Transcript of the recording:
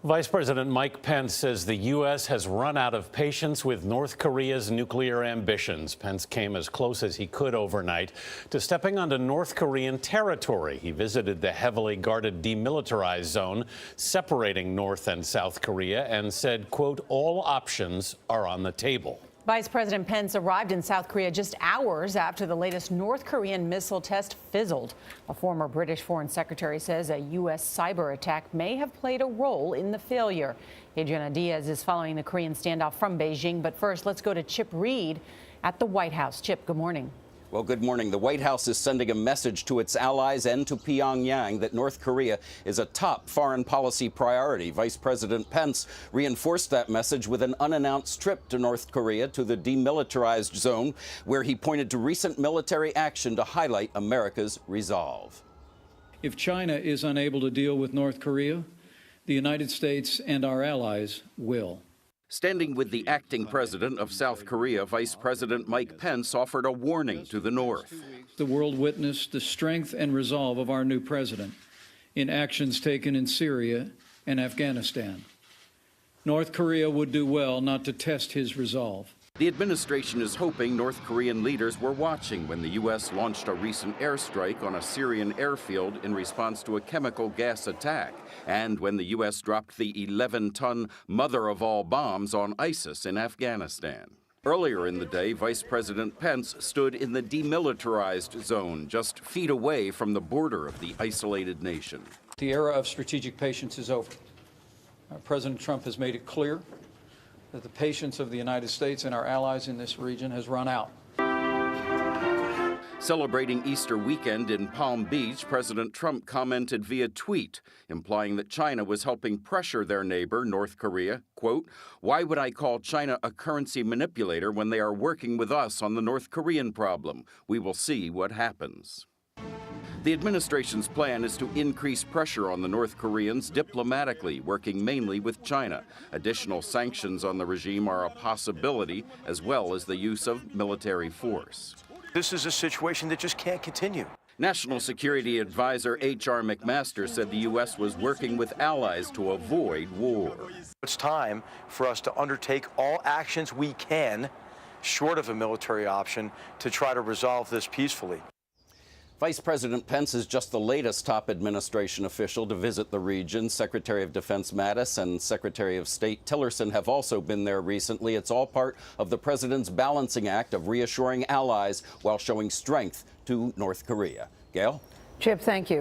Vice President Mike Pence says the U.S. has run out of patience with North Korea's nuclear ambitions. Pence came as close as he could overnight to stepping onto North Korean territory. He visited the heavily guarded demilitarized zone separating North and South Korea and said, quote, all options are on the table. Vice President Pence arrived in South Korea just hours after the latest North Korean missile test fizzled. A former British foreign secretary says a U.S. cyber attack may have played a role in the failure. Adriana Diaz is following the Korean standoff from Beijing. But first, let's go to Chip Reed at the White House. Chip, good morning. Well, good morning. The White House is sending a message to its allies and to Pyongyang that North Korea is a top foreign policy priority. Vice President Pence reinforced that message with an unannounced trip to North Korea to the demilitarized zone, where he pointed to recent military action to highlight America's resolve. If China is unable to deal with North Korea, the United States and our allies will. Standing with the acting president of South Korea, Vice President Mike Pence offered a warning to the North. The world witnessed the strength and resolve of our new president in actions taken in Syria and Afghanistan. North Korea would do well not to test his resolve. The administration is hoping North Korean leaders were watching when the U.S. launched a recent airstrike on a Syrian airfield in response to a chemical gas attack, and when the U.S. dropped the 11-ton mother-of-all bombs on ISIS in Afghanistan. Earlier in the day, Vice President Pence stood in the demilitarized zone, just feet away from the border of the isolated nation. The era of strategic patience is over. President Trump has made it clear that the patience of the United States and our allies in this region has run out. Celebrating Easter weekend in Palm Beach, President Trump commented via tweet, implying that China was helping pressure their neighbor, North Korea. Quote, why would I call China a currency manipulator when they are working with us on the North Korean problem? We will see what happens. The administration's plan is to increase pressure on the North Koreans diplomatically, working mainly with China. Additional sanctions on the regime are a possibility, as well as the use of military force. This is a situation that just can't continue. National Security Advisor H.R. McMaster said the U.S. was working with allies to avoid war. It's time for us to undertake all actions we can, short of a military option, to try to resolve this peacefully. Vice President Pence is just the latest top administration official to visit the region. Secretary of Defense Mattis and Secretary of State Tillerson have also been there recently. It's all part of the president's balancing act of reassuring allies while showing strength to North Korea. Gail? Chip, thank you.